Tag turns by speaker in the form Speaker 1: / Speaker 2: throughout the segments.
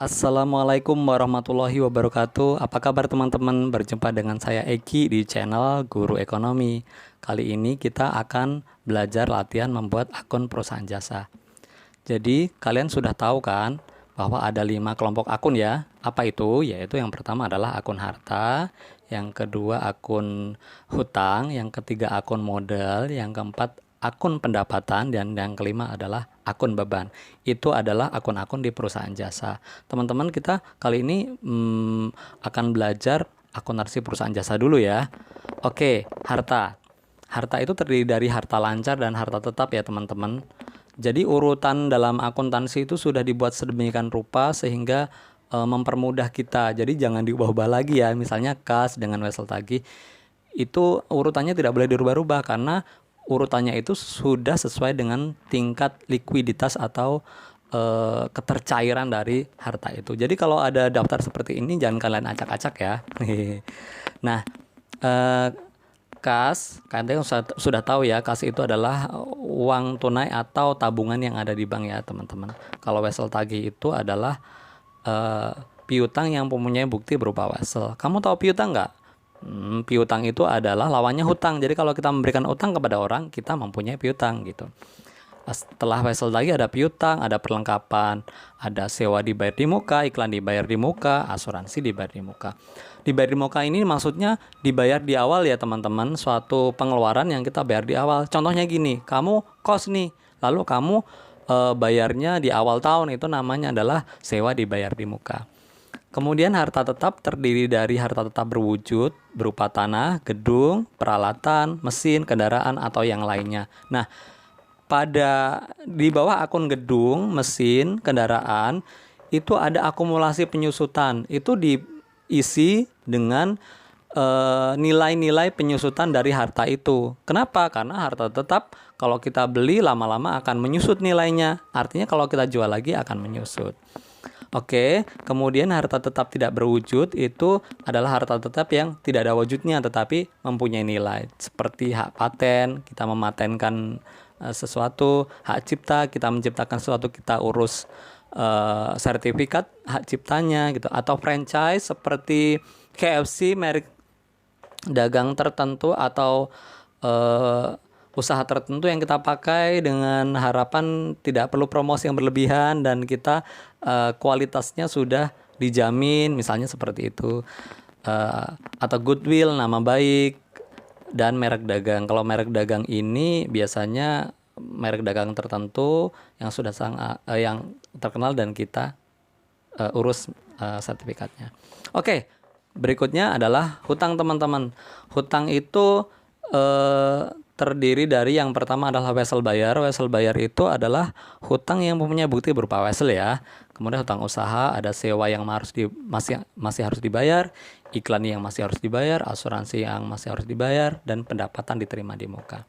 Speaker 1: Assalamualaikum warahmatullahi wabarakatuh. Apa kabar teman-teman? Berjumpa dengan saya Eki di channel Guru Ekonomi. Kali ini kita akan belajar latihan membuat akun perusahaan jasa. Jadi kalian sudah tahu kan bahwa ada 5 kelompok akun ya. Apa itu? Yaitu yang pertama adalah akun harta, yang kedua akun hutang, yang ketiga akun modal, yang keempat akun pendapatan, dan yang kelima adalah akun beban. Itu adalah akun-akun di perusahaan jasa. Teman-teman, kita kali ini akan belajar akuntansi perusahaan jasa dulu ya. Oke, harta. Harta itu terdiri dari harta lancar dan harta tetap ya teman-teman. Jadi urutan dalam akuntansi itu sudah dibuat sedemikian rupa sehingga mempermudah kita. Jadi jangan diubah-ubah lagi ya. Misalnya kas dengan wesel tagih itu urutannya tidak boleh dirubah-rubah karena urutannya itu sudah sesuai dengan tingkat likuiditas atau ketercairan dari harta itu. Jadi kalau ada daftar seperti ini jangan kalian acak-acak ya. Nah, eh, kas, kalian sudah tahu ya, kas itu adalah uang tunai atau tabungan yang ada di bank ya teman-teman. Kalau wesel tagih itu adalah piutang yang mempunyai bukti berupa wesel. Kamu tahu piutang nggak? Piutang itu adalah lawannya hutang. Jadi kalau kita memberikan utang kepada orang, kita mempunyai piutang gitu. Setelah wesel lagi ada piutang, ada perlengkapan, ada sewa dibayar di muka, iklan dibayar di muka, asuransi dibayar di muka. Dibayar di muka ini maksudnya dibayar di awal ya teman-teman, suatu pengeluaran yang kita bayar di awal. Contohnya gini, kamu kos nih, lalu kamu bayarnya di awal tahun, itu namanya adalah sewa dibayar di muka. Kemudian harta tetap terdiri dari harta tetap berwujud berupa tanah, gedung, peralatan, mesin, kendaraan, atau yang lainnya. Nah, di bawah akun gedung, mesin, kendaraan, itu ada akumulasi penyusutan. Itu diisi dengan nilai-nilai penyusutan dari harta itu. Kenapa? Karena harta tetap kalau kita beli lama-lama akan menyusut nilainya. Artinya kalau kita jual lagi akan menyusut. Oke, kemudian harta tetap tidak berwujud itu adalah harta tetap yang tidak ada wujudnya tetapi mempunyai nilai. Seperti hak paten, kita mematenkan sesuatu, hak cipta, kita menciptakan sesuatu, kita urus sertifikat hak ciptanya gitu. Atau franchise seperti KFC, merek dagang tertentu, atau usaha tertentu yang kita pakai dengan harapan tidak perlu promosi yang berlebihan dan kita kualitasnya sudah dijamin, misalnya seperti itu. Atau goodwill, nama baik, dan merek dagang. Kalau merek dagang ini biasanya merek dagang tertentu yang sudah yang terkenal dan kita urus sertifikatnya. Oke, berikutnya adalah hutang teman-teman. Hutang itu terdiri dari yang pertama adalah wesel bayar. Wesel bayar itu adalah hutang yang mempunyai bukti berupa wesel ya. Kemudian hutang usaha, ada sewa yang masih harus dibayar, iklan yang masih harus dibayar, asuransi yang masih harus dibayar, dan pendapatan diterima di muka.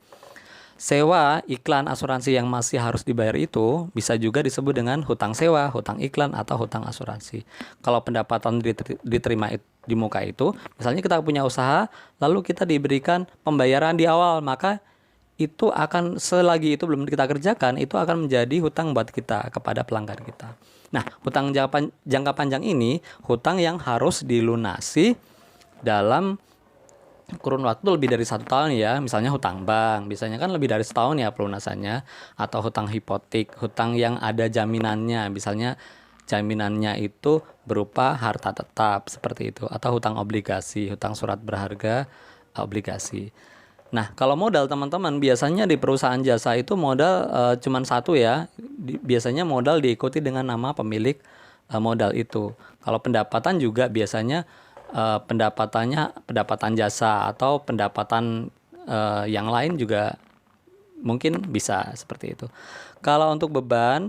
Speaker 1: Sewa, iklan, asuransi yang masih harus dibayar itu bisa juga disebut dengan hutang sewa, hutang iklan, atau hutang asuransi. Kalau pendapatan diterima di muka itu, misalnya kita punya usaha, lalu kita diberikan pembayaran di awal, maka itu akan, selagi itu belum kita kerjakan, itu akan menjadi hutang buat kita kepada pelanggan kita. Nah, hutang jangka panjang ini, hutang yang harus dilunasi dalam kurun waktu lebih dari 1 tahun ya. Misalnya hutang bank, biasanya kan lebih dari setahun ya pelunasannya. Atau hutang hipotek, hutang yang ada jaminannya, misalnya jaminannya itu berupa harta tetap seperti itu. Atau hutang obligasi, hutang surat berharga obligasi. Nah, kalau modal teman-teman, biasanya di perusahaan jasa itu modal cuman satu ya. Biasanya modal diikuti dengan nama pemilik modal itu. Kalau pendapatan juga biasanya pendapatan jasa atau pendapatan yang lain juga mungkin bisa seperti itu. Kalau untuk beban,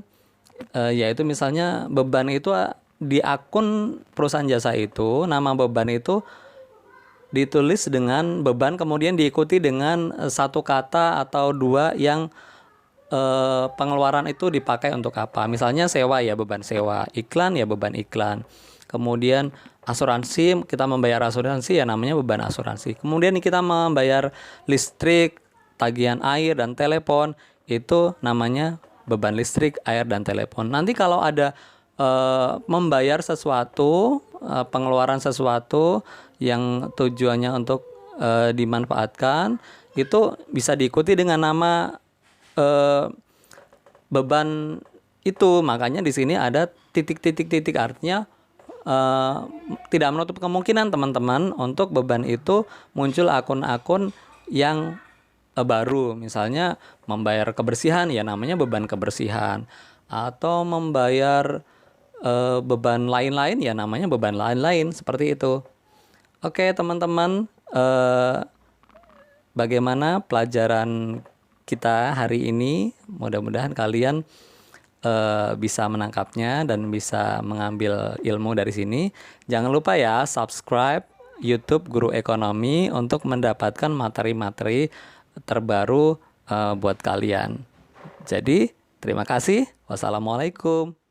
Speaker 1: yaitu misalnya beban itu di akun perusahaan jasa itu, nama beban itu ditulis dengan beban, kemudian diikuti dengan satu kata atau dua yang pengeluaran itu dipakai untuk apa. Misalnya sewa ya beban sewa, iklan ya beban iklan. Kemudian asuransi, kita membayar asuransi ya namanya beban asuransi. Kemudian kita membayar listrik, tagihan air, dan telepon, itu namanya beban listrik, air, dan telepon. Nanti kalau ada membayar sesuatu, pengeluaran sesuatu yang tujuannya untuk dimanfaatkan, itu bisa diikuti dengan nama beban itu. Makanya di sini ada titik-titik-titik, artinya tidak menutup kemungkinan teman-teman untuk beban itu muncul akun-akun yang baru. Misalnya membayar kebersihan, ya namanya beban kebersihan, atau membayar beban lain-lain, ya namanya beban lain-lain, seperti itu. Oke teman-teman, bagaimana pelajaran kita hari ini? Mudah-mudahan kalian bisa menangkapnya dan bisa mengambil ilmu dari sini. Jangan lupa ya subscribe YouTube Guru Ekonomi untuk mendapatkan materi-materi terbaru buat kalian. Jadi terima kasih. Wassalamualaikum.